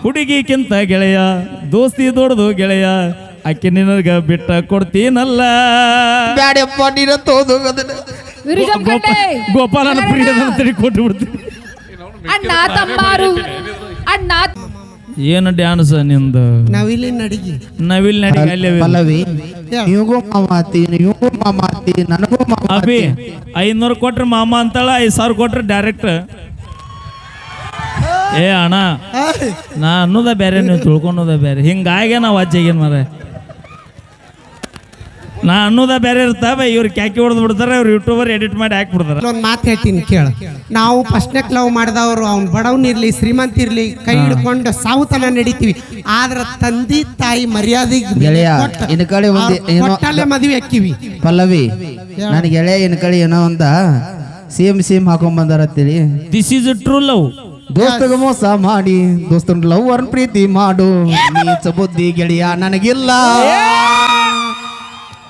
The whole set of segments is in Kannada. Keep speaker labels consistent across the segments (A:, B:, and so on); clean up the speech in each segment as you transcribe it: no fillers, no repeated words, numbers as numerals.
A: ಹುಡುಗಿಕ್ಕಿಂತ ಗೆಳೆಯ ದೋಸ್ತಿ ದೊಡ್ಡದು ಗೆಳೆಯ ಆಕೆ ನಿನಗ ಬಿಟ್ಟ ಕೊಡ್ತೀನಲ್ಲ.
B: ಬ್ಯಾಡಪ್ಪ ನೀನ ತೋದು
A: ಗೋಪಾಲನ ಪ್ರಿಯದಂತ ಕೊಟ್ಟು ಬಿಡ್ತೀನಿ.
C: ಅಣ್ಣ ತಮ್ಮಾರು ಅಣ್ಣ
A: ಏನು ಡ್ಯಾನ್ಸ್ ನಿಂದು?
B: ನವಿಲಿನ ಅಡಿಗೆ
A: ನವಿಲ್ ನಡಿ
B: ಪಲ್ಲವಿ ಇವ್ಗೂ ಮಾಮಾತಿ ಇವ್ಗೂ ಮಾಮಾತಿ ನನಗೂ
A: ಅಭಿ 500 ಕೊಟ್ರೆ ಮಾಮ ಅಂತಾಳ, 5,000 ಕೊಟ್ರೆ ಡೈರೆಕ್ಟ್. ಏ ಅಣ್ಣ ನಾ ಅನ್ನೋದ ಬೇರೆ, ನೀವು ತಿಳ್ಕೊಳೋದ ಬೇರೆ. ಹಿಂಗಾಗಿ ನಾವು ಅಜ್ಜಿಗೇನು ಮಾರ ನಾ ಅನ್ನೋದ ಬೇರೆ ಇರ್ತಾವ. ಇವ್ರು ಕ್ಯಾಕಿ ಹೊಡೆದು ಬಿಡ್ತಾರೆ, ಅವ್ರು ಯೂಟ್ಯೂಬರ್ ಎಡಿಟ್ ಮಾಡಿ ಹಾಕ್ಬಿಡ್ತಾರೆ.
B: ಒಂದು ಮಾತು ಹೇಳ್ತೀನಿ ಕೇಳ. ನಾವು ಫಸ್ಟ್ನೆಕ್ ಲವ್ ಮಾಡಿದವರು ಅವ್ನು ಬಡವನಿರ್ಲಿ ಶ್ರೀಮಂತ ಇರ್ಲಿ ಕೈ ಹಿಡ್ಕೊಂಡು ಸಾವುತನ ನಡಿತೀವಿ. ಆದ್ರ ತಂದೆ ತಾಯಿ ಮರ್ಯಾದೆಗೆ ಮದುವೆ ಹಾಕಿವಿ.
D: ಪಲ್ಲವಿ ನನಗೆ ಗೆಳೆಯ ಇನ್ ಕಡೆ ಏನೋ ಅಂತ ಸೇಮ್ ಹಾಕೊಂಡ್ ಬಂದಾರತ್ತೀರಿ.
A: This is true love.
D: ದೋಸ್ತಗ ಮೋಸ ಮಾಡಿ ದೋಸ್ತನ ಲವ್ ಅರ್ನ್ ಪ್ರೀತಿ ಮಾಡು, ನೀಚ ಬುದ್ಧಿ ಗೆಳೆಯ ನನಗಿಲ್ಲ.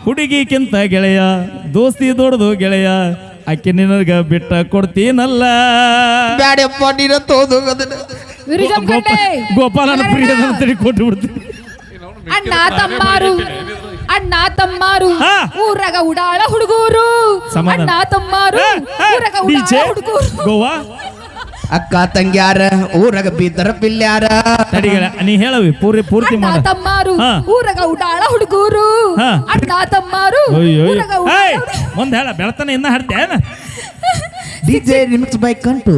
A: ಹುಡುಗಿಕ್ಕಿಂತ ಗೆಳೆಯ ದೋಸ್ತಿ ದೊಡ್ಡದು ಗೆಳೆಯ ಆಕೆ ನಿನಗ ಬಿಟ್ಟ ಕೊಡ್ತೀನಲ್ಲ.
B: ಬ್ಯಾಡಪ್ಪ ನೀನ ತೋದು
A: ಗೋಪಾಲನ ಪ್ರಿಯದಂತ ಕೊಟ್ಟು ಬಿಡ್ತೀನಿ.
C: ಅಣ್ಣ ತಮ್ಮಾರು ಊರಾಗ ಉಡಾಳ ಹುಡುಗರು. ಅಣ್ಣ ತಮ್ಮಾರು ಊರಾಗ ಉಡಾಳ ಹುಡುಗರು.
A: ಗೋವಾ
D: ಅಕ್ಕ ತಂಗ್ಯಾರ ಊರಾಗ ಬೀದರ ಪಿಲ್ಯಾರ.
A: ನೀ ಹೇಳವಿ ಪೂರ್ತಿ ಮಾಡ.
C: ತಮ್ಮಾರು ಊರಾಗ ಉಡಾಳ ಹುಡುಗರು. ಅಣ್ಣ ತಮ್ಮಾರು
A: ಮುಂದೆ ಹೇಳ ಬೆಳತನ ಇನ್ನ ಹಾಡ್ತೇನ.
D: ಡಿಜೆ ರಿಮಿಕ್ಸ್ ಬೈ ಕಂಟು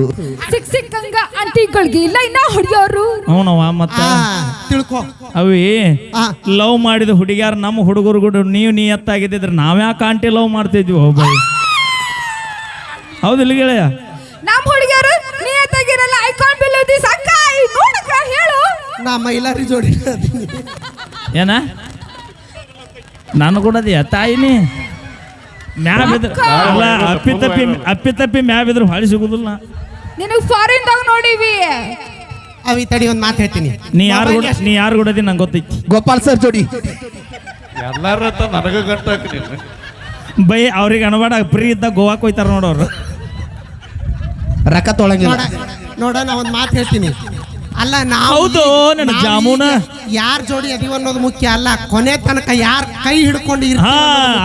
C: ಸಿಕ್ಕಂಗ ಆಂಟಿಗಳಿಗೆ ಇಲ್ಲ ಇನ್ನ ಹೊಡಿಯೋರು.
A: ಅವನವ ಮತ್ತ
B: ತಿಳ್ಕೊ
A: ಅವಿ ಲವ್ ಮಾಡಿದ ಹುಡುಗ್ಯಾರ ನಮ್ಮ ಹುಡುಗರು ಕೂಡ ನೀವು ನಿಯತ್ತಾಗಿದ್ದಿದ್ರೆ ನಾವ್ಯಾಕೆ ಆಂಟಿ ಲವ್ ಮಾಡ್ತಿದ್ವಿ ಒಬ್ಬ. ಹೌದಿಲ್ಲ ಗೆಳೆಯ?
C: ನಮ್ಮ ಹುಡುಗಿಯರು ನಿಯತ್ತಾಗಿರಲ್ಲ. I can't believe this. ಅಕ್ಕ ನೋಡಕ್ಕ ಹೇಳು.
B: ನಾ ಮೈಲಾರಿ ಜೋಡಿ
A: ಏನ ನಾನು ಕೂಡ ತಾಯಿನಿ ಅಪ್ಪಿ ಮ್ಯಾ ಬಿದ್ರು ಹೊಳಿ ಸಿಗುದಿಲ್ಲ.
C: ನಿನಗೆ ಫಾರಿನ್ ದಾಗ ನೋಡಿವಿ.
B: ಅವಿ ತಡಿ ಒಂದು ಮಾತು ಹೇಳ್ತೀನಿ.
A: ನೀ ಯಾರು ಕೂಡದಿ ನಂಗೆ ಗೊತ್ತೈತಿ.
D: ಗೋಪಾಲ್ ಸರ್ ಜೋಡಿ
E: ಎಲ್ಲಾರ ನನಗ ಗಂಟ
A: ಬೈ ಅವ್ರಿಗೆ ಅಣಬಾಡ ಫ್ರೀ ಇದ್ದಾಗ ಗೋವಾಕ್ ಹೋಯ್ತಾರ ನೋಡೋರು.
D: ರೊಕ್ಕ ತೊಳಂಗಿಲ್ಲ.
B: ನೋಡ ನಾ ಒಂದು ಮಾತು ಹೇಳ್ತೀನಿ. ಅಲ್ಲ ನಾವು
A: ಹೌದು ನನ್ನ ಜಾಮೂನ
B: ಯಾರ ಜೋಡಿ ಅದೀವ ಅನ್ನೋದು ಮುಖ್ಯ ಅಲ್ಲ, ಕೊನೆ ತನಕ ಯಾರ ಕೈ ಹಿಡ್ಕೊಂಡು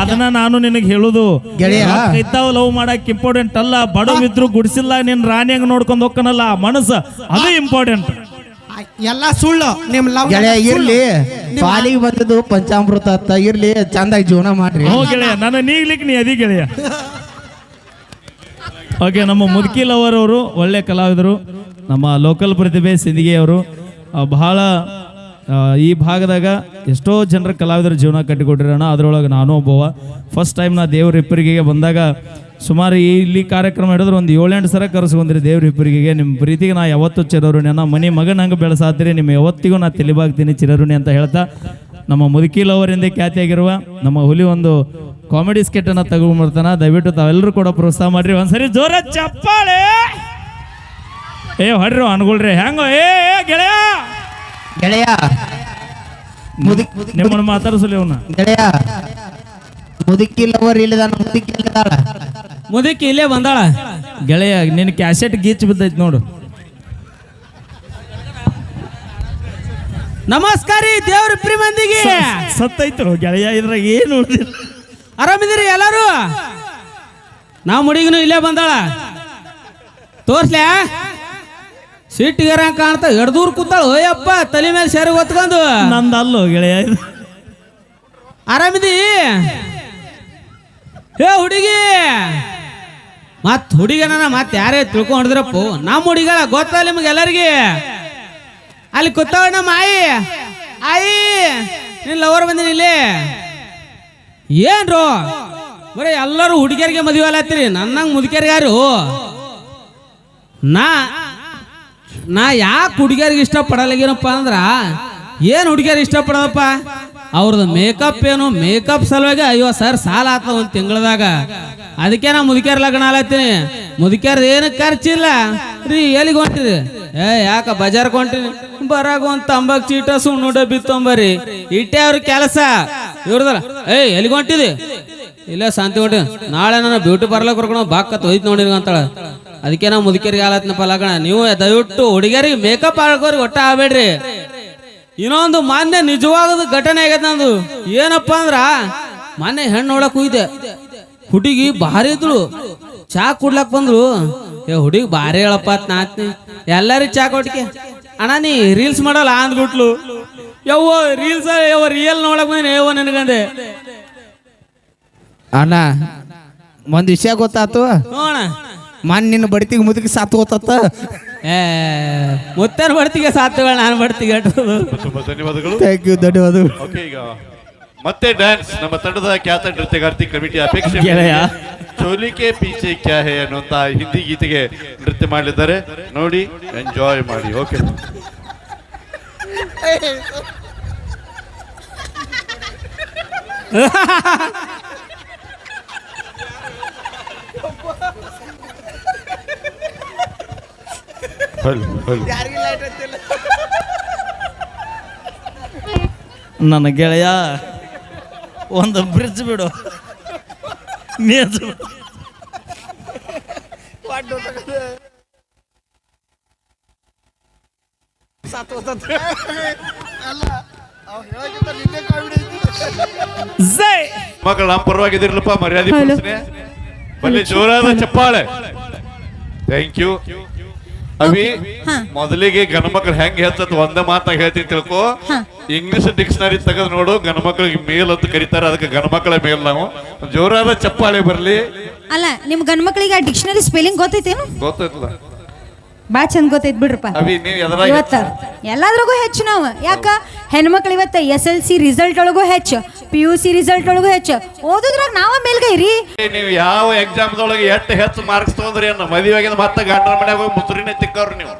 A: ಅದನ್ನ ನಾನು ನಿನಗೆ ಹೇಳುದು.
D: ಗೆಳೆಯ
A: ಇದ್ದಾವ ಲವ್ ಮಾಡಕ್ ಇಂಪಾರ್ಟೆಂಟ್ ಅಲ್ಲ. ಬಡವಿದ್ರು ಗುಡಿಸಿಲ್ಲ ನಿನ್ ರಾಣಿಯಂಗ್ ನೋಡ್ಕೊಂಡು ಹೋಗ್ಕನಲ್ಲ ಮನಸ್ಸು ಅದು ಇಂಪಾರ್ಟೆಂಟ್.
B: ಎಲ್ಲ ಸುಳ್ಳು. ನಿಮ್ ಲವ್
D: ಗೆಳೆಯ ಇರ್ಲಿ, ಪಾಲಿಗೆ ಬಂದದ್ದು ಪಂಚಾಮೃತ ಅತ್ತ ಇರ್ಲಿ, ಚಂದಾಗಿ ಜೀವನ ಮಾಡ್ರಿ.
A: ಗೆಳೆಯ ನನ್ನ ನೀಗ್ಲಿಕ್ಕೆ ನೀ ಅದಿ ಗೆಳೆಯ. ಓಕೆ, ನಮ್ಮ ಮುದುಕಿ ಲವರ್ ಅವರು ಒಳ್ಳೆ ಕಲಾವಿದರು, ನಮ್ಮ ಲೋಕಲ್ ಪ್ರತಿಭೆ ಸಿಂದಗಿ ಅವರು. ಬಹಳ ಈ ಭಾಗದಾಗ ಎಷ್ಟೋ ಜನರ ಕಲಾವಿದರ ಜೀವನ ಕಟ್ಟಿಕೊಟ್ಟಿರೋಣ. ಅದರೊಳಗೆ ನಾನು ಒಬ್ಬವ. ಫಸ್ಟ್ ಟೈಮ್ ನಾ ದೇವ್ರ ಹಿಪ್ಪರಿಗೆಗೆ ಬಂದಾಗ ಸುಮಾರು ಇಲ್ಲಿ ಕಾರ್ಯಕ್ರಮ ಹಿಡಿದ್ರೆ ಒಂದು 7-8 ಸಲ ಕರೆಸ್ಕೊಂಡ್ರಿ ದೇವ್ರ ಹಿಪ್ಪರಿಗೆಗೆ. ನಿಮ್ಮ ಪ್ರೀತಿಗೆ ನಾ ಯಾವತ್ತೂ ಚಿರಋಣಿ, ನನ್ನ ಮನೆ ಮಗನ ಹಂಗೆ ಬೆಳೆಸಾತ್ರಿ, ನಿಮ್ಮ ಯಾವತ್ತಿಗೂ ನಾ ತಲೆಬಾಗ್ತೀನಿ ಚಿರಋಣಿ ಅಂತ ಹೇಳ್ತಾ ನಮ್ಮ ಮುದುಕಿ ಲವರಿಂದ ಖ್ಯಾತಿಯಾಗಿರುವ ನಮ್ಮ ಹುಲಿ ಒಂದು ಕಾಮಿಡಿ ಸ್ಕೆಟ್ ಅನ್ನ ತಗೊಂಡ್ಬರ್ತಾನ. ದಯವಿಟ್ಟು ತಾವೆಲ್ಲರೂ ಕೂಡ ಪ್ರೋತ್ಸಾಹ ಮಾಡ್ರಿ. ಒಂದ್ಸರಿ ಜೋರ ಚಪ್ಪಾಳೆ. ಹೊಡ್ರಿ ಅನ್ಕೊಳ್ರಿ ಹೆಂಗೋ. ಗೆಳೆಯ
D: ಗೆಳೆಯ
A: ನಿಮ್ಮನ್ನ ಮಾತಾಡಿಸಲಿ ಅವನ್ನ.
D: ಗೆಳೆಯ ಮುದುಕಿ ಲವರ್ ಇಲ್ಲದ
A: ಮುದುಕಿ ಇಲ್ಲೇ ಬಂದಾಳ. ಗೆಳೆಯ ನಿನ್ನ ಕ್ಯಾಸೆಟ್ ಗೀಚ್ ಬಿದ್ದೈತಿ ನೋಡು.
F: ನಮಸ್ಕಾರ ದೇವ್ರ ಪ್ರಿ ಮಂದಿಗೆ.
A: ಸತ್ತೈತು ಗೆಳೆಯ, ಇದ್ರಾಗ ಏನು
F: ಆರಾಮಿದ್ದೀರಿ ಎಲ್ಲಾರು? ನಾವು ಮುಡಿಗನು ಇಲ್ಲೇ ಬಂದಾಳ. ತೋರ್ಸ್ಲ್ಯಾ ಸಿಟ್ಟಿಗಾರ ಕಾಣ್ತಾ ಎಡ್ದೂರ್ ಕೂತಾಳ. ಓಯಪ್ಪ ತಲೆ ಮೇಲೆ ಸೇರಿ ಹೊತ್ಕೊಂಡು.
A: ನಂದಲ್ಲೋ ಗೆಳೆಯ.
F: ಆರಾಮಿದಿ? ಹೇ ಹುಡುಗಿ, ಮತ್ ಹುಡುಗನ ಮತ್ ಯಾರೇ ತಿಳ್ಕೊಂಡಿದ್ರಪ್ಪ. ನಮ್ಮ ಹುಡುಗಳ ಗೊತ್ತಲ್ಲ ನಿಮ್ಗೆ ಎಲ್ಲರಿಗೆ. ಅಲ್ಲಿ ಕೂತಾವ ನಮ್ಮ ಆಯಿ ನಿನ್ ಲವರ್ ಬಂದಿನಿ ಇಲ್ಲಿ. ಏನ್ರು ಬರೀ ಎಲ್ಲರೂ ಹುಡುಗಿಯರಿಗೆ ಮದುವೆ ಅಲ್ಲತ್ತೀರಿ, ನನ್ನಂಗೆ ಮುದುಕಿಯರ್ಗಾರು. ನಾ ಯಾಕೆ ಹುಡುಗಿಯರಿಗೆ ಇಷ್ಟಪಡಲಾಗಿನಪ್ಪ ಅಂದ್ರ, ಏನು ಹುಡುಗಿಯರು ಇಷ್ಟಪಡೋದಪ್ಪ ಅವ್ರದ್ದು ಮೇಕಪ್. ಏನು ಮೇಕಪ್ ಸಲುವಾಗಿ 50,000 ಸಾಲ ಆತ ಒಂದು ತಿಂಗಳದಾಗ. ಅದಕ್ಕೆ ನಾ ಮುದುಕಿಯರ್ ಲಗ್ನ ಆಲತ್ತೀನಿ. ಮುದುಕಿಯರ್ದು ಏನು ಖರ್ಚಿಲ್ಲ ರೀ. ಎಲ್ಲಿಗೆ ಹೊಂಟಿರಿ? ಯಾಕ ಬಜಾರ್ಗೆ ಹೊಂಟಿನಿ. ಬರಾಗ ಒಂದು ತಂಬಾಕ್ ಚೀಟ ಸುಣ್ಣು ಡಬ್ಬಿ ತೊಂಬರಿ, ಇಟ್ಟೆ ಅವ್ರ ಕೆಲಸ ಇವ್ರದಲ್ಲ. ಎಲ್ಲಿಗೆ ಹೊಂಟಿದಿ? ಇಲ್ಲ ಶಾಂತಿ ಹೊಂಟಿ. ನಾಳೆ ನಾನು ಬ್ಯೂಟಿ ಪಾರ್ಲರ್ ಕರ್ಕೊಂಡು ಬಾಕತ್ ಹೋಯ್ತು ನೋಡಿ ಅಂತಾಳ. ಅದಕ್ಕೆ ನಾವು ಮುದುಕಿಯರಿಗೆ ಆಲತ್ನಪ್ಪ ಲಗ್ನ. ನೀವು ದಯವಿಟ್ಟು ಹುಡುಗಿಯರಿಗೆ ಮೇಕಪ್ ಹಾಕೋರಿಗೆ ಒಟ್ಟ ಆಗ್ಬೇಡ್ರಿ. ಇನ್ನೊಂದು ಮೊನ್ನೆ ನಿಜವಾಗದ ಘಟನೆ ಆಗೈತೆ ನಂದು. ಏನಪ್ಪ ಅಂದ್ರ ಮೊನ್ನೆ ಹೆಣ್ಣು ನೋಡಕ್ ಹೋಗಿದ್ದೆ. ಹುಡುಗಿ ಭಾರಿ ಇದ್ಳು. ಚಾ ಕುಡ್ಲಕ್ ಬಂದ್ರು. ಹುಡುಗಿ ಭಾರಿ ಹೇಳಪ್ಪ ನಾತ್ನಿ ಎಲ್ಲಾರು ಚಾ ಕೊಟ್ಟಿಗೆ ಅಣ್ಣ ನೀ ರೀಲ್ಸ್ ಮಾಡಲ್ಲ ಅಂದ್ಬಿಟ್ಲು. ಯವ್ವ ರೀಲ್ಸ್ ಯವ್ವ ರಿಯಲ್ ನೋಡಕ್ ಬಂದಿನಿ ಯವ್ವ ನನಗಂದೆ.
D: ಅಣ್ಣ ಒಂದ್ ವಿಷಯ ಗೊತ್ತಾತು.
F: ನೋಣ
D: ಮನ್ ನಿನ್ನ ಬಡ್ತಿಗೆ ಮುದುಕಿ ಸಾತ್ ಗೊತ್ತಾತ.
F: ಮುತ್ತನ ಬಡ್ತಿಗೆ ಸಾತ್ಗಳು ನಾನು ಬಡ್ತಿಗೆ
E: ತುಂಬಾ ಧನ್ಯವಾದಗಳು.
D: ಥ್ಯಾಂಕ್ ಯು, ಧನ್ಯವಾದ.
E: ಓಕೆ, ಈಗ ಮತ್ತೆ ಡ್ಯಾನ್ಸ್ ನಮ್ಮ ತಂಡದ ಖ್ಯಾತ ನೃತ್ಯಗಾರ್ತಿ ಕಮಿಟಿ ಅಪೇಕ್ಷೆ
A: ಗೆಳೆಯ.
E: ಚೋಲಿಕೆ ಪೀಚೆ ಕ್ಯಾ ಹೇ ಅನ್ನುವಂತ ಹಿಂದಿ ಗೀತೆಗೆ ನೃತ್ಯ ಮಾಡಲಿದ್ದಾರೆ. ನೋಡಿ, ಎಂಜಾಯ್ ಮಾಡಿ. ಓಕೆ,
A: ನನ್ನ ಗೆಳೆಯ ಒಂದು ಬ್ರಿಡ್ಜ್ ಬಿಡು.
E: ಮಕ್ಕಳು ನಮ್ಮ ಪರವಾಗಿದಿರ್ಲಪ್ಪ, ಮರ್ಯಾದೆ ಪಡಿಸ್ನೆ. ಬಲ್ಲಿ ಜೋರಾದ ಚಪ್ಪಾಳೆ. Thank you. ಅವಿ, ಮೊದಲಿಗೆ ಗಣಮಕ್ಳು ಹೆಂಗ್ ಹೆಚ್ಚತ್ ಒಂದೇ ಮಾತಾಗ ಹೇಳ್ತೀನಿ ತಿಳ್ಕೊ. ಇಂಗ್ಲಿಷ್ ಡಿಕ್ಷನರಿ ತೆಗೆದು ನೋಡು, ಗಣಮಕ್ಳಿಗೆ ಮೇಲ್ ಅಂತ ಕರೀತಾರೆ, ಅದಕ್ಕೆ ಗಣಮಕ್ಳ ಮೇಲ್. ನಾವು ಜೋರಾದ ಚಪ್ಪಾಳೆ ಬರ್ಲಿ.
C: ಅಲ್ಲ ನಿಮ್ ಗಂಡ್ ಮಕ್ಳಿಗೆ ಡಿಕ್ಷನರಿ ಸ್ಪೆಲ್ಲಿಂಗ್ ಗೊತ್ತೈತೇನು?
E: ಗೊತ್ತಾಯ್ತದ
C: ಬಾ ಚಂದ ಗೊತ್ತೈತ್ ಬಿಡ್ರಪ್ಪ.
E: ಅವಿ, ನೀವ್ ಎದ್ರಾಗ
C: ಇವತ್ತ ಎಲ್ಲಾದ್ರಾಗೂ ಹೆಚ್ಚು ನಾವು. ಯಾಕ ಹೆಣ್ಮಕ್ಳು ಇವತ್ತ SLC ರಿಸಲ್ಟ್ ಒಳಗೂ ಹೆಚ್ಚು, PUC ರಿಸಲ್ಟ್ ಒಳಗೂ ಹೆಚ್ಚು, ಓದುದ್ರಾಗ ನಾವ ಮೇಲ್ಗೈರಿ.
E: ನೀವು ಯಾವ ಎಕ್ಸಾಮ್ದೊಳಗೆ ಎಷ್ಟು ಹೆಚ್ಚು ಮಾರ್ಕ್ಸ್ ತಗೊಂಡ್ರಿ ಅನ್ನ ಮದುವೆಗಿಂದ ಮತ್ತೆ ಗಂಡನ ಮನ್ಯಾಗ ಹೋಗಿ ಮುಸುರಿನೇ ತಿಕ್ಕವ್ರು ನೀವು.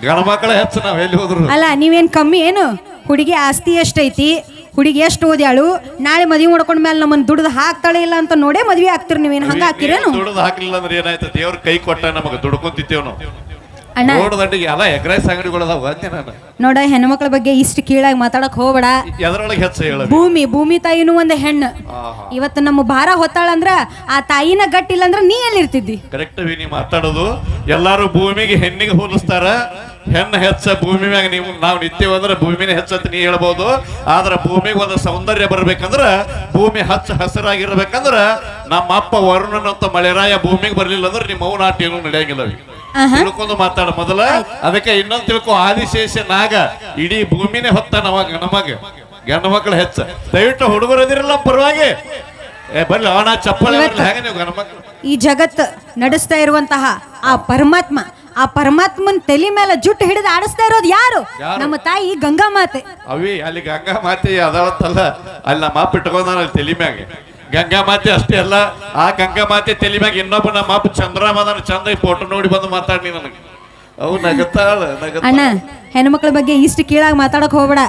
E: ಗಣ ಮಕ್ಕಳ ಹೆಚ್ಚು ನಾವ್ ಎಲ್ಲಿ ಹೋದ್ರು.
C: ಅಲ್ಲ ನೀವೇನ್ ಕಮ್ಮಿ ಏನು? ಹುಡುಗಿ ಆಸ್ತಿ ಎಷ್ಟೈತಿ, ಹುಡುಗಿ ಎಷ್ಟು ಓದ್ಯಾಳು, ನಾಳೆ ಮದುವೆ ಮಾಡ್ಕೊಂಡ್ ಮೇಲೆ ನಮ್ಮನ್ನ ದುಡ್ದು ಹಾಕ್ತಾಳೆ ಇಲ್ಲ ಅಂತ ನೋಡೇ ಮದ್ವೆ ಆಗ್ತಿರ್. ನೀವೇನ್ ಹಂಗ ಹಾಕಿರೇನು?
E: ದುಡ್ದು ಹಾಕ್ಲಿಲ್ಲ ಅಂದ್ರೆ ಏನಾಯ್ತು? ದೇವ್ರ ಕೈ ಕೊಟ್ಟ ನಮಗೆ ದುಡ್ಕೊಂತಿತ್ತೇವ್ ನಾವು.
C: ಅಣ್ಣ
E: ರೋಡ್ ದಂಡಿಗೆ ಎಲ್ಲ ಎಗ್ರೈಸ್ ಅಂಗಡಿಗಳು ಅದಾವ. ಅಂದೆ ನಾನು
C: ನೋಡ, ಹೆಣ್ಮಕ್ಳ ಬಗ್ಗೆ ಇಷ್ಟು ಕೀಳಾಗಿ ಮಾತಾಡಕ್ ಹೋಗ್ಬೇಡ.
E: ಎದ್ರೊಳಗೆ ಹೆಚ್ಚು ಹೇಳ.
C: ಭೂಮಿ ತಾಯಿನೂ ಒಂದು ಹೆಣ್ಣು. ಇವತ್ತು ನಮ್ಮ ಭಾರ ಹೊತ್ತಾಳಂದ್ರ ಆ ತಾಯಿನ ಗಟ್ಟಿಲ್ಲ ಅಂದ್ರ ನೀ ಎಲ್ಲಿರ್ತಿದ್ದಿ?
E: ಕರೆಕ್ಟ್ ನೀ ಮಾತಾಡೋದು. ಎಲ್ಲಾರು ಭೂಮಿಗೆ ಹೆಣ್ಣಿಗೆ ಹೋಲಿಸ್ತಾರ. ಹೆಣ್ಣು ಹೆಚ್ಚ ಭೂಮಿ ಮ್ಯಾಗ ನೀವು ನಾವು ನಿತ್ಯವಂದ್ರೆ ಭೂಮಿನೇ ಹೆಚ್ಚಂತ ನೀ ಹೇಳ್ಬೋದು. ಆದ್ರೆ ಭೂಮಿಗೆ ಒಂದು ಸೌಂದರ್ಯ ಬರ್ಬೇಕಂದ್ರ, ಭೂಮಿ ಹಚ್ಚ ಹಸಿರಾಗಿರ್ಬೇಕಂದ್ರ ನಮ್ಮ ಅಪ್ಪ ವರುಣನಂತ ಮಳೆರಾಯ ಭೂಮಿಗೆ ಬರ್ಲಿಲ್ಲ ಅಂದ್ರೆ ನಿಮ್ಮ ಅವು ನಾಟ್ಯ ಏನೂ ನಡೆಯಂಗಿಲ್ಲ. ತಿಳ್ಕೊಂಡು ಮಾತಾಡ ಮೊದಲ. ಅದಕ್ಕೆ ಇನ್ನೊಂದು ತಿಳ್ಕೊ, ಆದಿಶೇಷ ನಾಗ ಇಡೀ ಭೂಮಿನೇ ಹೊತ್ತಾನವ ಗಂಡ ಮಕ್ಕಳು ಹೆಚ್ಚ. ದಯವಿಟ್ಟು ಹುಡುಗರು ಅದಿರಲ್ಲ ಪರವಾಗಿ ಬರ್ಲಿ ಅವನ ಚಪ್ಪಲಿ ಹೇಗೆ ನೀವು ಗಂಡ ಮಕ್ಕಳು.
C: ಈ ಜಗತ್ ನಡೆಸ್ತಾ ಇರುವಂತಹ ಆ ಪರಮಾತ್ಮನ್ ತಲೆ ಮೇಲೆ ಜುಟ್ಟು ಹಿಡಿದು ಆಡಿಸ್ತಾ ಇರೋದು ಯಾರು? ನಮ್ಮ ತಾಯಿ ಗಂಗಾ ಮಾತೆ.
E: ಅವಿ, ಅಲ್ಲಿ ಗಂಗಾ ಮಾತೆ ಅದಾವತ್ತಲ್ಲ, ಅಲ್ಲಿ ನಮ್ಮ ಅಪ್ಪ ಇಟ್ಕೊಂಡ ಅಲ್ಲಿ ತಲೆ ಮ್ಯಾಗ. ಗಂಗಾ ಮಾತೆ ಅಷ್ಟೇ ಅಲ್ಲ, ಆ ಗಂಗಾ ಮಾತೆ ತಲೆ ಮ್ಯಾಗ ಇನ್ನೊಬ್ಬ ನಮ್ಮ ಅಪ್ಪ ಚಂದ್ರಮಾದನ ಚಂದ ಫೋಟೋ ನೋಡಿ ಬಂದು ಮಾತಾಡಿ ನನಗೆ. ಅವು ನಗತಾಳ.
C: ಅಣ್ಣ, ಹೆಣ್ಮಕ್ಳ ಬಗ್ಗೆ ಇಷ್ಟು ಕೀಳಾಗಿ ಮಾತಾಡಕ್ ಹೋಗ್ಬೇಡ.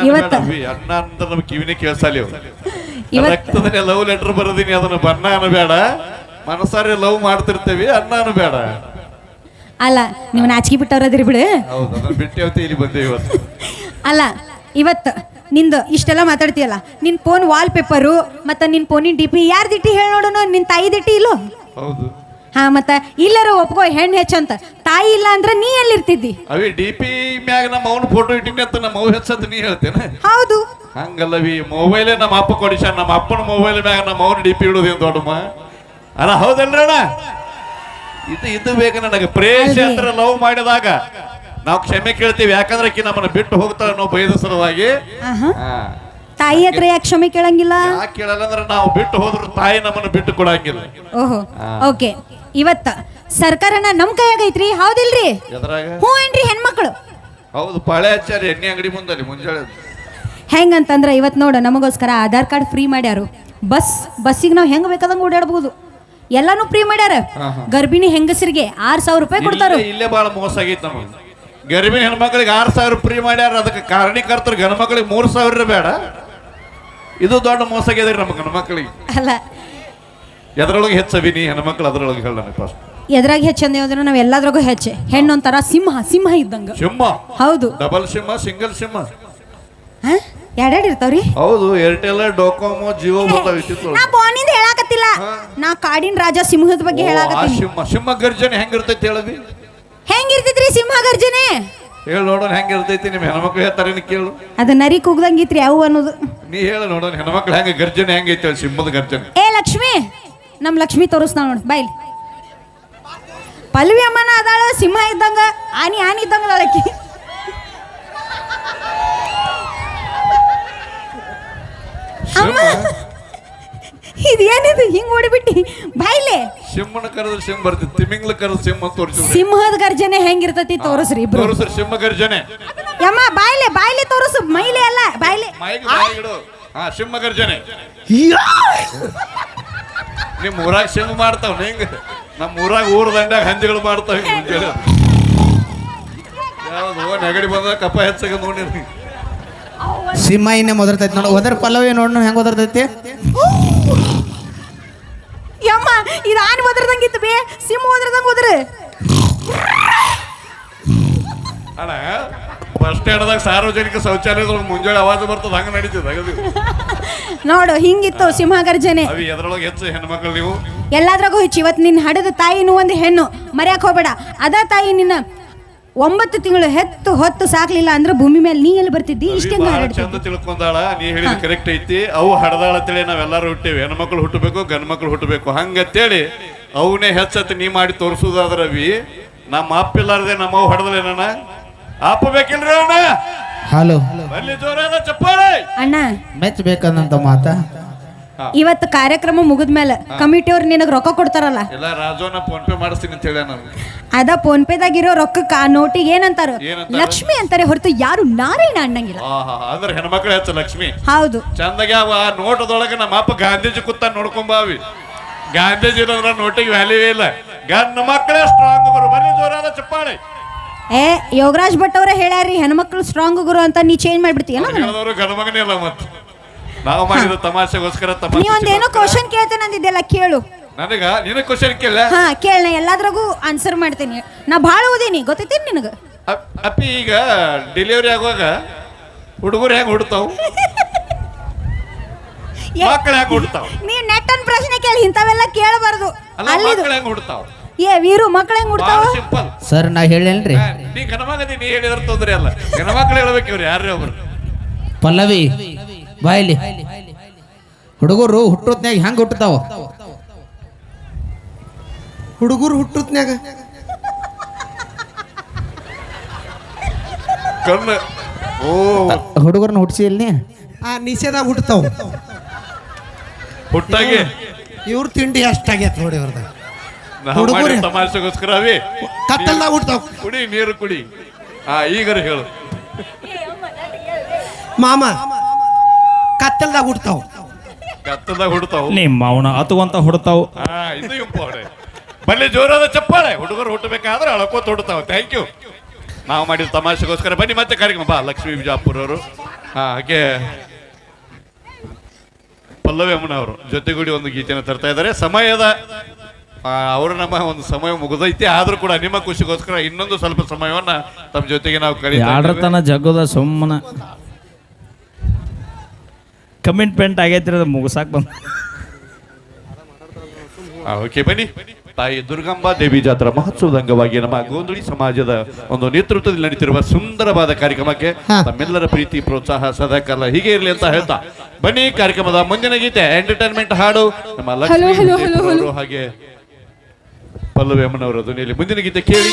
C: ಇವತ್ತ
E: ಅಣ್ಣ ಅಂತ ನಮ್ ಕಿವಿನೇ ಕೇಳ್ಸಲಿ. ರಕ್ತದಲ್ಲಿ ಲವ್ ಲೆಟರ್ ಬರೋದಿನಿ, ಅದನ್ನ ಬಣ್ಣ ಅನ್ನಬೇಡ, ಮನಸಾರಿ ಲವ್ ಮಾಡ್ತಿರ್ತೇವಿ, ಅಣ್ಣ ಅನ್ನಬೇಡ.
C: ಅಲ್ಲ ನೀವು ನಾಚಿಕೆ ಬಿಟ್ಟವ್ರದಿರಿ ಬಿಡು.
E: ಹೌದು, ಅದನ್ನ ಬಿಟ್ಟೇವತ್ತೆ ಇಲ್ಲಿ ಬಂದೇವಿ ಇವತ್ತು.
C: ಅಲ್ಲ ಇವತ್ತು ನಿಂದು ಇಷ್ಟೆಲ್ಲ ಮಾತಾಡ್ತೀಯಲ್ಲ, ನಿನ್ ಫೋನ್ ವಾಲ್ ಪೇಪರು ಮತ್ತೆ ನಿನ್ ಫೋನಿನ DP ಯಾರ್ದಿಟ್ಟಿ ಹೇಳಿ ನೋಡೋಣ? ನಿನ್ ತಾಯಿ ದಿಟ್ಟಿ ಇಲ್ಲೋ?
E: ಹೌದು.
C: ಹಾ, ಮತ್ತ ಇಲ್ಲರೂ ಒಪ್ಕೋ ಹೆಣ್ಣು ಹೆಚ್ಚಂತ. ತಾಯಿ ಇಲ್ಲ ಅಂದ್ರೆ ನೀ ಎಲ್ಲಿರ್ತಿದ್ದಿ?
E: ಅವಿ, DP ಮ್ಯಾಗ ನಮ್ಮ ಅವನ ಫೋಟೋ ಇಟ್ಟಿನಿ ಅಂತ ನಮ್ಮ ಅವ್ ಹೆಚ್ಚಂತ ನೀ ಹೇಳ್ತೇನೆ?
C: ಹೌದು.
E: ಹಂಗಲ್ಲವಿ, ಮೊಬೈಲೇ ನಮ್ಮ ಅಪ್ಪ ಕೊಡಿಸ, ನಮ್ಮ ಅಪ್ಪನ ಮೊಬೈಲ್ ಮ್ಯಾಗ ನಮ್ಮ ಅವನ DP ಇಡೋದೇನು ದೊಡ್ಡಮ್ಮ ಅಲ್ಲ? ಹೌದಲ್ರಿ ಅಣ್ಣ? ಇದು ಬೇಕು ನನಗೆ. ಪ್ರೇಷ ಹತ್ರ ಲವ್ ಮಾಡಿದಾಗ ನಾವು ಕ್ಷಮೆ ಕೇಳ್ತೀವಿ, ಯಾಕಂದ್ರೆ ಆಕಿ ನಮ್ಮನ್ನ ಬಿಟ್ಟು ಹೋಗ್ತಾಳೆ ಅನ್ನೋ ಭಯದ ಸಲುವಾಗಿ.
C: ತಾಯಿ ಹತ್ರ ಯಾಕೆ ಕ್ಷಮೆ ಕೇಳಂಗಿಲ್ಲ?
E: ಯಾಕೆ ಕೇಳಲ್ಲ ಅಂದ್ರೆ ನಾವು ಬಿಟ್ಟು ಹೋದ್ರು ತಾಯಿ ನಮ್ಮನ್ನ ಬಿಟ್ಟು ಕೊಡಂಗಿಲ್ಲ.
C: ಓಹೋ, ಓಕೆ. ಇವತ್ತ ಸರ್ಕಾರನ ನಮ್ ಕೈಯಾಗ ಐತ್ರಿ, ಹೌದಿಲ್ರಿ?
E: ಎದ್ರಾಗ?
C: ಹ್ಞೂ ಏನ್ರಿ ಹೆಣ್ಮಕ್ಳು?
E: ಹೌದು, ಪಾಳೆ ಹಚ್ಚಾರಿ ಎಣ್ಣೆ ಅಂಗಡಿ ಮುಂದಲ್ಲಿ ಮುಂಜಾನೆ.
C: ಹೆಂಗಂತಂದ್ರ ಇವತ್ ನೋಡು, ನಮಗೋಸ್ಕರ ಆಧಾರ್ ಕಾರ್ಡ್ ಫ್ರೀ ಮಾಡ್ಯಾರು. ಬಸ್ಸಿಗೆ ನಾವು ಹೆಂಗ್ ಬೇಕಾದಂಗ ಓಡಾಡಬಹುದು, ಎಲ್ಲಾನು ಫ್ರೀ ಮಾಡ್ಯಾರ. ಗರ್ಭಿಣಿ ಹೆಂಗಸರಿಗೆ 6,000 ರೂಪಾಯಿ ಕೊಡ್ತಾರ.
E: ಇಲ್ಲೇ ಬಹಳ ಮೋಸ ಆಗೈತೆ ನಮಗೆ. ಗರ್ಭಿಣಿ ಹೆಣ್ಮಕ್ಳಿಗೆ 6,000 ಫ್ರೀ ಮಾಡ್ಯಾರ, ಅದಕ್ಕೆ ಕಾರಣೀಕರ್ತರು ಗಣಮಕ್ಳಿಗೆ 3,000 ಬೇಡ. ಇದು ದೊಡ್ಡ ಮೋಸ ಆಗ್ಯದ್ರಿ ನಮ್ಮ ಗಣಮಕ್ಳಿಗೆ.
C: ಅಲ್ಲ
E: ಎದ್ರೊಳಗೆ ಹೆಚ್ಚವಿ ನೀ ಹೆಣ್ಮಕ್ಳು ಅದ್ರೊಳಗೆ ಹೇಳ ಫಸ್ಟ್.
C: ಎದ್ರಾಗ ಹೆಚ್ಚಂದ್ರೆ ನಾವ್ ಎಲ್ಲಾದ್ರಾಗೂ ಹೆಚ್ಚೆ. ಹೆಣ್ಣು ಒಂಥರ ಸಿಂಹ ಇದ್ದಂಗ.
E: ಸಿಂಹ?
C: ಹೌದು.
E: ಡಬಲ್ ಸಿಂಹ, ಸಿಂಗಲ್ ಸಿಂಹ?
C: ಎರಡೆರಡು ಇರ್ತಾವ್ರಿ.
E: ಹೌದು, ಏರ್ಟೆಲ್, ಡೋಕೋಮೋ, ಜಿಯೋ ಬರ್ತಾವ.
C: ನಾ ಫೋನಿಂದ ಹೇಳಾಕತ್ತೀನಿ. ಹೇಳಾಕತ್ತಿಲ್ಲ ನಾ ಕಾಡಿನ ರಾಜ ಸಿಂಹದ ಬಗ್ಗೆ
E: ಆ
C: ಹೇಳಾಕತ್ತೀನಿ.
E: ಸಿಂಹ ಗರ್ಜನೆ ಹೆಂಗಿರ್ತೈತಿ ಹೇಳವಿ?
C: ಹೆಂಗಿರ್ತೈತ್ರಿ ಸಿಂಹ ಗರ್ಜನೆ?
E: ಹೇಳಿ ನೋಡೋಣ ಹೆಂಗಿರ್ತೈತಿ. ನಿಮ್ಮ ಹೆಣ್ಮಕ್ಳು ಹೇಳ್ತಾರೇನು ಕೇಳು.
C: ಅದ ನರಿ ಕೂಗ್ದಂಗಿತ್ರಿ ಅವು ಅನ್ನೋದು.
E: ನೀ ಹೇಳ ನೋಡೋಣ ಹೆಣ್ಮಕ್ಳು ಹೆಂಗ ಗರ್ಜನೆ ಹೆಂಗೈತಿ ಹೇಳಿ ಸಿಂಹದ ಗರ್ಜನೆ.
C: ಏ ಲಕ್ಷ್ಮಿ, ನಮ್ ಲಕ್ಷ್ಮಿ ತೋರಿಸ್ತಾಳ ನೋಡು ಬಾಯ್ಲಿ. ಪಲ್ವಿ ಅಮ್ಮನ ಅದಾಳ ಸಿಂಹ ಇದ್ದಂಗ, ಆನಿ ಇದ್ದಂಗ ಅದಾಳಕಿ. ಅಮ್ಮ ಇದೇನಿದು ಹಿಂಗ್ ಓಡಿಬಿಟ್ಟಿ ಬಾಯ್ಲೆ?
E: ಸಿಂಹನ ಕರೆದ್ರೆ ಸಿಂಹ ಬರ್ತಿತ್ತು, ತಿಮಿಂಗ್ಲ ಕರೆದ್ರೆ ಸಿಂಹ ತೋರಿಸಿ.
C: ಸಿಂಹದ ಗರ್ಜನೆ ಹೆಂಗಿರ್ತತಿ ತೋರಿಸ್ರಿ ಇಬ್ರು.
E: ತೋರಿಸ್ರಿ ಸಿಂಹ ಗರ್ಜನೆ.
C: ಯಮ್ಮ ಬಾಯ್ಲೆ ತೋರಿಸು, ಮೈಲೆ ಅಲ್ಲ ಬಾಯ್ಲೆ.
E: ಮೈಕ್ ಬಾಯಿಗಿಡು. ಹಾ ಸಿಂಹ ಗರ್ಜನೆ. ನಿಮ್ ಊರಾಗ ಸಿಂಹ ಮಾಡ್ತಾವ ಹಿಂಗ, ನಮ್ಮ ಊರಾಗ ಊರ್ ದಂಡ್ಯಾಗ ಹಂದಿಗಳು ಮಾಡ್ತಾವ ಹಿಂಗ ಮುಂಜಾನೆ. ಯಾವ್ದು ನೆಗಡಿ ಬಂದಾಗ ಕಪ್ಪ ಹೆಚ್ಚಾಗ ನೋಡಿರಿ.
D: ಸಿಂಹ ಇನ್ನೇ ಒದರ್ತೈತಿ ನೋಡು. ಒದರ್ ಪಲ್ಲವಿ ನೋಡ್ ಹೆಂಗ್ ಒದರ್ತೈತಿ.
C: ಯಮ್ಮ ಇದು ಆನೆ ಒದರ್ದಂಗಿತ್ತು ಬೇ, ಸಿಂಹ ಒದರ್ದಂಗ ಒದ್ರ.
E: ಅಣ್ಣ ಬಸ್ ಸ್ಟ್ಯಾಂಡ್ದಾಗ ಸಾರ್ವಜನಿಕ ಶೌಚಾಲಯದೊಳಗೆ ಮುಂಜಾನೆ ಆವಾಜ ಬರ್ತದ, ಹಂಗ ನಡೀತದೆ.
C: ನೋಡು ಹಿಂಗಿತ್ತು ಸಿಂಹ ಗರ್ಜನೆ.
E: ಅವಿ ಎದ್ರೊಳಗೆ ಹೆಚ್ಚು ಹೆಣ್ಮಕ್ಳು ನೀವು.
C: ಎಲ್ಲಾದ್ರಾಗೂ ಹೆಚ್ಚು. ಇವತ್ತು ನಿನ್ನ ಹಡದ ತಾಯಿನೂ ಒಂದು ಹೆಣ್ಣು, ಮರ್ಯಾಕ್ ಹೋಗ್ಬೇಡ. ಅದ ತಾಯಿ ನಿನ್ನ 9 ತಿಂಗಳು ಹೆತ್ತು ಹೊತ್ತು ಸಾಕ್ಲಿಲ್ಲ ಅಂದ್ರೆ ಭೂಮಿ ಮೇಲೆ ನೀ ಎಲ್ಲಿ ಬರ್ತಿದ್ದಿ? ಇಷ್ಟೇ
E: ಚಂದ ತಿಳ್ಕೊಂಡಾಳ. ನೀ ಹೇಳಿದ ಕರೆಕ್ಟ್ ಐತಿ. ಅವು ಹಡದಾಳ ಅಂತೇಳಿ ನಾವೆಲ್ಲರೂ ಹುಟ್ಟೇವಿ. ಹೆಣ್ಮಕ್ಳು ಹುಟ್ಟಬೇಕು, ಗಂಡು ಮಕ್ಳು ಹುಟ್ಟಬೇಕು ಹಂಗಂತೇಳಿ ಅವನೇ ಹೆಚ್ಚತ್ ನೀ ಮಾಡಿ ತೋರಿಸುದಾದ್ರ ಅವಿ. ನಮ್ಮ ಅಪ್ಪ ಇಲ್ಲಾರ್ದೆ ನಮ್ಮವ್ ಹಡದಲೇನ ಅಪ್ಪ ಬೇಕಿಲ್ರಿ ಅಣ್ಣ?
D: ಹಲೋ
E: ಅಲ್ಲಿ ಜೋರಾದ ಚಪ್ಪಾಳೆ.
C: ಅಣ್ಣ
D: ಮೆಚ್ಚಬೇಕಂತ ಮಾತ.
C: ಇವತ್ತು ಕಾರ್ಯಕ್ರಮ ಮುಗಿದ್ಮೇಲೆ ಕಮಿಟಿಯವ್ರು ನಿನಗೆ ರೊಕ್ಕ ಕೊಡ್ತಾರಲ್ಲ,
E: ಎಲ್ಲ ರಾಜೋನ ಫೋನ್ ಪೇ ಮಾಡಿಸ್ತೀನಿ ಅಂತ ಹೇಳ ನಾನು.
C: ಅದ ಫೋನ್ ಪೇದಾಗಿರೋ ರೊಕ್ಕಕ್ಕೆ ಆ ನೋಟಿಗೆ ಏನಂತಾರ? ಲಕ್ಷ್ಮಿ ಅಂತಾರೆ ಹೊರತು ಯಾರು ನಾರಾಯಣ ಅನ್ನಂಗಿಲ್ಲ.
E: ಅಂದ್ರೆ ಹೆಣ್ಮಕ್ಳು ಹೆಚ್ಚು ಲಕ್ಷ್ಮಿ.
C: ಹೌದು.
E: ಚಂದಾಗಿ ಆ ನೋಟದೊಳಗೆ ನಮ್ಮ ಅಪ್ಪ ಗಾಂಧೀಜಿ ಕೂತ ನೋಡ್ಕೊಂಬಾವಿ. ಗಾಂಧೀಜಿ ಇರೋದ್ರ ನೋಟಿಗೆ ವ್ಯಾಲ್ಯೂ ಇಲ್ಲ. ಗಂಡು ಮಕ್ಕಳೇ ಸ್ಟ್ರಾಂಗ್ ಬರು. ಬನ್ನಿ ಜೋರಾದ ಚಪ್ಪಾಳೆ.
C: ಏ ಯೋಗರಾಜ್ ಭಟ್ ಅವರೇ ಹೇಳ್ಯಾರಿ ಹೆಣ್ಮಕ್ಳು ಸ್ಟ್ರಾಂಗ್ ಗುರು ಅಂತ. ನೀ ಚೇಂಜ್ ಮಾಡ್ಬಿಡ್ತೀಯ?
E: ಹೇಳಿದವರು ಗಂಡು ಮಗನೇ ಇಲ್ಲ. ಮತ್ತೆ ನಾವು ಮಾಡಿದ ತಮಾಷೆಗೋಸ್ಕರ
C: ನೀ ಒಂದೇನೋ ಕ್ವಶನ್ ಕೇಳ್ತೇನೆ ಅಂದಿದ್ದೆಲ್ಲ ಕೇಳು.
E: ನನಗ ನಿನಗೆ ಕ್ವಶನ್ ಕೇಳ.
C: ಹಾ ಕೇಳ, ನಾ ಎಲ್ಲಾದ್ರಾಗೂ ಆನ್ಸರ್ ಮಾಡ್ತೀನಿ. ನಾ ಭಾಳ ಓದೀನಿ, ಗೊತ್ತೈತಿ ನಿನಗ?
E: ಅಪ್ಪಿ ಈಗ ಡೆಲಿವರಿ ಆಗುವಾಗ ಹುಡುಗರು ಹೆಂಗ್ ಹುಡ್ತಾವ್, ಮಕ್ಕಳು ಹೆಂಗ್ ಹುಡ್ತಾವ್?
C: ನೀವ್ ನೆಟ್ ಅನ್ ಪ್ರಶ್ನೆ ಕೇಳಿ, ಇಂಥವೆಲ್ಲ ಕೇಳಬಾರ್ದು.
E: ಅಲ್ಲ ಮಕ್ಕಳು ಹೆಂಗ್ ಹುಡ್ತಾವ್?
C: ಏ ವೀರು, ಮಕ್ಳು ಹೆಂಗ್ ಹುಡ್ತಾವ?
E: ಸಿಂಪಲ್.
D: ಸರ್ ನಾ ಹೇಳೇನ್ರಿ,
E: ನೀ ಗಣಮಗದಿ ನೀ ಹೇಳಿದ್ರ ತೊಂದ್ರೆ ಅಲ್ಲ. ಗಣಮಕ್ಳು ಹೇಳ್ಬೇಕು. ಇವ್ರು ಯಾರೇ ಒಬ್ರು
D: ಪಲ್ಲವಿ ಬಾಯ್ಲಿ. ಹುಡುಗರು ಹುಟ್ಟೋತ್ನ್ಯಾಗ ಹೆಂಗ್ ಹುಟ್ಟತಾವ?
B: ಹುಡುಗರು ಹುಟ್ಟುತ್ನ್ಯಾಗ
E: ಕಣ್ಣು. ಓ
D: ಹುಡುಗರನ್ನ ಹುಟ್ಟಿಸಿ ಇಲ್ಲಿ
B: ಆ ನಿಷೇಧಾಗ ಹುಟ್ಟತಾವ.
E: ಹುಟ್ಟಾಗಿ
B: ಇವ್ರ ತಿಂಡಿ ಅಷ್ಟಾಗೈತೆ ನೋಡಿ ಅವ್ರದ.
E: ನಾವು ಮಾಡಿದ ತಮಾಷೆಗೋಸ್ಕರ ಅವಿ
B: ಕತ್ತಲ್ದಾಗ ಹುಟ್ಟತಾವ.
E: ಕುಡಿ ನೀರು ಕುಡಿ. ಈಗರ ಹೇಳು
B: ಮಾಮ, ಕತ್ತಲ್ದಾಗ ಹುಟ್ಟತಾವ.
E: ಕತ್ತದಾಗ ಹುಡ್ತಾವ್.
A: ನಿಮ್ಮ ಅವನ ಹತ್ತುವಂತ ಹೊಡ್ತಾವ್.
E: ಇದು ಇಂಪಾರ್ಟೆಂಟ್. ಬನ್ನಿ ಜೋರಾದ ಚಪ್ಪಾಳೆ. ಹುಡುಗರು ಹುಟ್ಟಬೇಕಾದ್ರೆ ಅಳಕೋತ ಹುಡ್ತಾವ. Thank you. ನಾವು ಮಾಡಿದ ತಮಾಷೆಗೋಸ್ಕರ ಬನ್ನಿ ಮತ್ತೆ ಕಾರ್ಯಕ್ರಮ. ಬಾ ಲಕ್ಷ್ಮೀ ವಿಜಾಪುರ ಅವರು ಹಾಗೆ ಪಲ್ಲವಿ ಅಮ್ಮನವರು ಜೊತೆಗೂಡಿ ಒಂದು ಗೀತೆಯನ್ನು ತರ್ತಾ ಇದ್ದಾರೆ. ಸಮಯದ ಅವರು ನಮ್ಮ ಒಂದು ಸಮಯ ಮುಗಿದೈತಿ. ಆದ್ರೂ ಕೂಡ ನಿಮ್ಮ ಖುಷಿಗೋಸ್ಕರ ಇನ್ನೊಂದು ಸ್ವಲ್ಪ ಸಮಯವನ್ನ ತಮ್ಮ ಜೊತೆಗೆ ನಾವು
A: ಆಡ್ರತನ ಜಗ್ಗದ ಸುಮ್ಮನ ಕಮಿಟ್ಮೆಂಟ್ ಆಗೈತಿ, ಮುಗಿಸಾಕ್ ಬಂದ.
E: ಓಕೆ ಬನ್ನಿ. ತಾಯಿ ದುರ್ಗಂಬಾ ದೇವಿ ಜಾತ್ರಾ ಮಹೋತ್ಸವದ ಅಂಗವಾಗಿ ನಮ್ಮ ಗೋಂದಳಿ ಸಮಾಜದ ಒಂದು ನೇತೃತ್ವದಲ್ಲಿ ನಡೀತಿರುವ ಸುಂದರವಾದ ಕಾರ್ಯಕ್ರಮಕ್ಕೆ ತಮ್ಮೆಲ್ಲರ ಪ್ರೀತಿ ಪ್ರೋತ್ಸಾಹ ಸದಾಕಾಲ ಹೀಗೆ ಇರಲಿ ಅಂತ ಹೇಳ್ತಾ ಬನ್ನಿ. ಕಾರ್ಯಕ್ರಮದ ಮುಂದಿನ ಗೀತೆ ಎಂಟರ್ಟೈನ್ಮೆಂಟ್ ಹಾಡು ನಮ್ಮ ಲಕ್ಷ್ಮೀ ಹಾಗೆ ಪಲ್ಲವಿ ಅಮ್ಮನವರ ಧ್ವನಿಯಲ್ಲಿ ಮುಂದಿನ ಗೀತೆ ಕೇಳಿ.